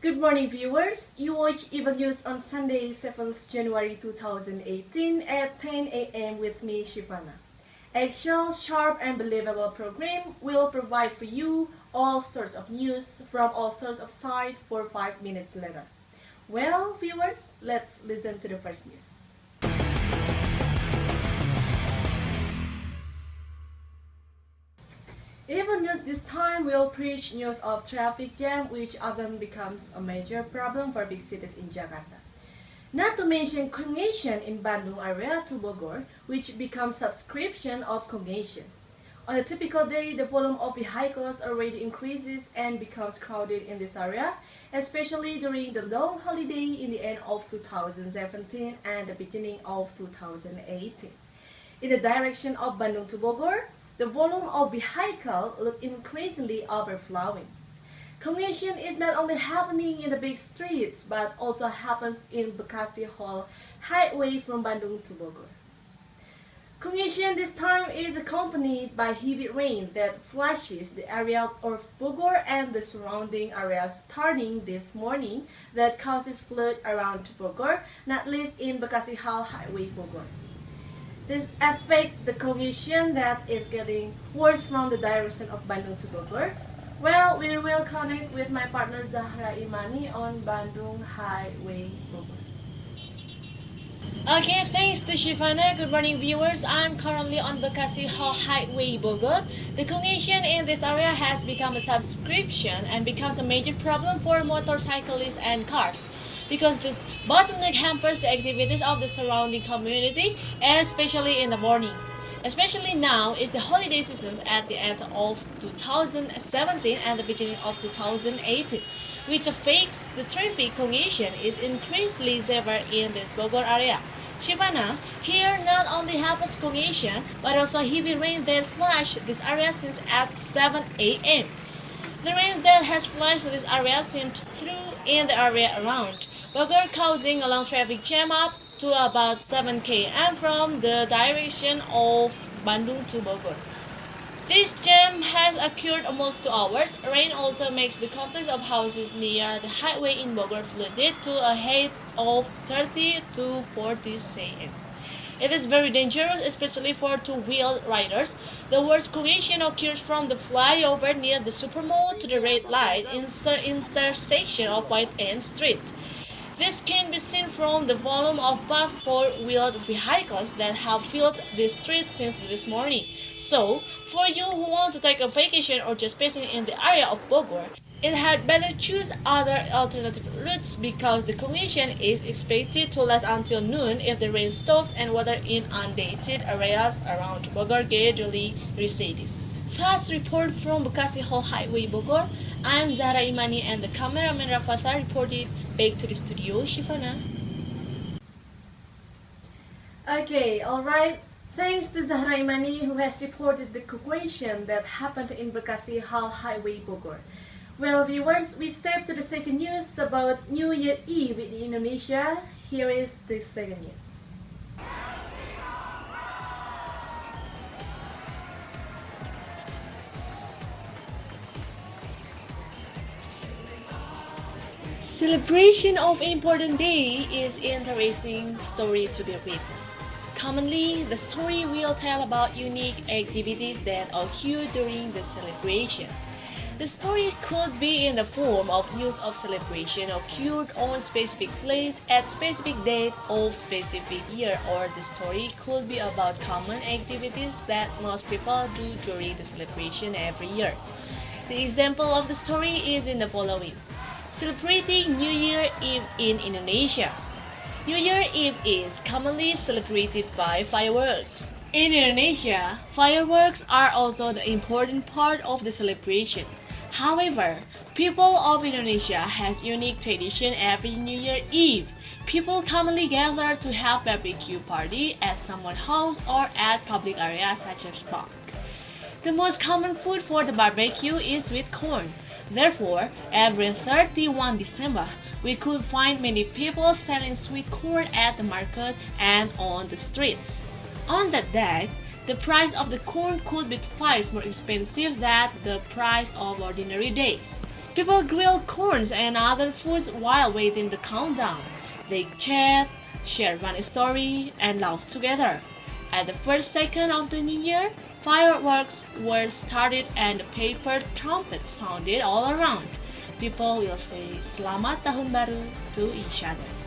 Good morning, viewers. You watch Evil News on Sunday, 7th January 2018 at 10 a.m. with me, Shifana. Actual, sharp, and believable program will provide for you all sorts of news from all sorts of sites for 5 minutes later. Well, viewers, let's listen to the first news. Even news this time will preach news of traffic jam, which often becomes a major problem for big cities in Jakarta. Not to mention congestion in Bandung area to Bogor, which becomes subscription of congestion. On a typical day, the volume of vehicles already increases and becomes crowded in this area, especially during the long holiday in the end of 2017 and the beginning of 2018. In the direction of Bandung to Bogor, the volume of vehicles look increasingly overflowing. Congestion is not only happening in the big streets, but also happens in Bekasi Hall highway from Bandung to Bogor. Congestion this time is accompanied by heavy rain that flashes the area of Bogor and the surrounding areas starting this morning that causes flood around Bogor, not least in Bekasi Hall highway Bogor. This affects the congestion that is getting worse from the direction of Bandung to Bogor. Well, we will connect with my partner Nur'Imani on Bandung Highway Bogor. Okay, thanks to Shifana. Good morning, viewers. I'm currently on Bekasi Hall Highway Bogor. The congestion in this area has become a subscription and becomes a major problem for motorcyclists and cars, because this bottleneck hampers the activities of the surrounding community, especially in the morning. Especially now is the holiday season at the end of 2017 and the beginning of 2018, which affects the traffic congestion is increasingly severe in this Bogor area. Shifana, here not only happens congestion, but also heavy rain that flashed this area since at 7 a.m. The rain that has flashed this area seemed through in the area around Bogor, causing a long traffic jam up to about 7 km from the direction of Bandung to Bogor. This jam has occurred almost 2 hours. Rain also makes the complex of houses near the highway in Bogor flooded to a height of 30 to 40 cm. It is very dangerous, especially for two-wheeled riders. The worst congestion occurs from the flyover near the supermall to the red light intersection of White End Street. This can be seen from the volume of both four-wheeled vehicles that have filled the streets since this morning. So, for you who want to take a vacation or just passing in the area of Bogor, it had better choose other alternative routes because the congestion is expected to last until noon if the rain stops and water in inundated areas around Bogor gradually recedes. Fast report from Bekasi Hall Highway Bogor. I'm Nur'Imani and the cameraman Rafatha reported back to the studio. Shifana. Okay, alright. Thanks to Nur'Imani who has reported the congestion that happened in Bekasi Hall Highway Bogor. Well, viewers, we step to the second news about New Year Eve in Indonesia. Here is the second news. Celebration of important day is interesting story to be written. Commonly, the story will tell about unique activities that occur during the celebration. The story could be in the form of news of celebration occurred on specific place at specific date of specific year, or the story could be about common activities that most people do during the celebration every year. The example of the story is in the following. Celebrating New Year Eve in Indonesia. New Year Eve is commonly celebrated by fireworks. In Indonesia, fireworks are also the important part of the celebration. However, people of Indonesia has unique tradition every New Year Eve. People commonly gather to have barbecue party at someone's house or at public areas such as park. The most common food for the barbecue is sweet corn. Therefore, every 31 December, we could find many people selling sweet corn at the market and on the streets. On that day, the price of the corn could be twice more expensive than the price of ordinary days. People grill corns and other foods while waiting the countdown. They chat, share funny story, and laugh together. At the first second of the new year, fireworks were started and the paper trumpets sounded all around. People will say Selamat Tahun Baru to each other.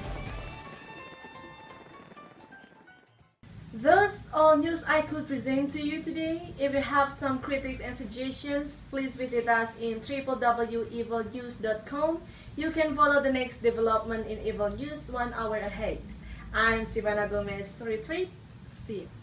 Those all news I could present to you today. If you have some critics and suggestions, please visit us in www.evilnews.com. You can follow the next development in Evil News 1 hour ahead. I'm Shifana Gomez. Retreat. See you.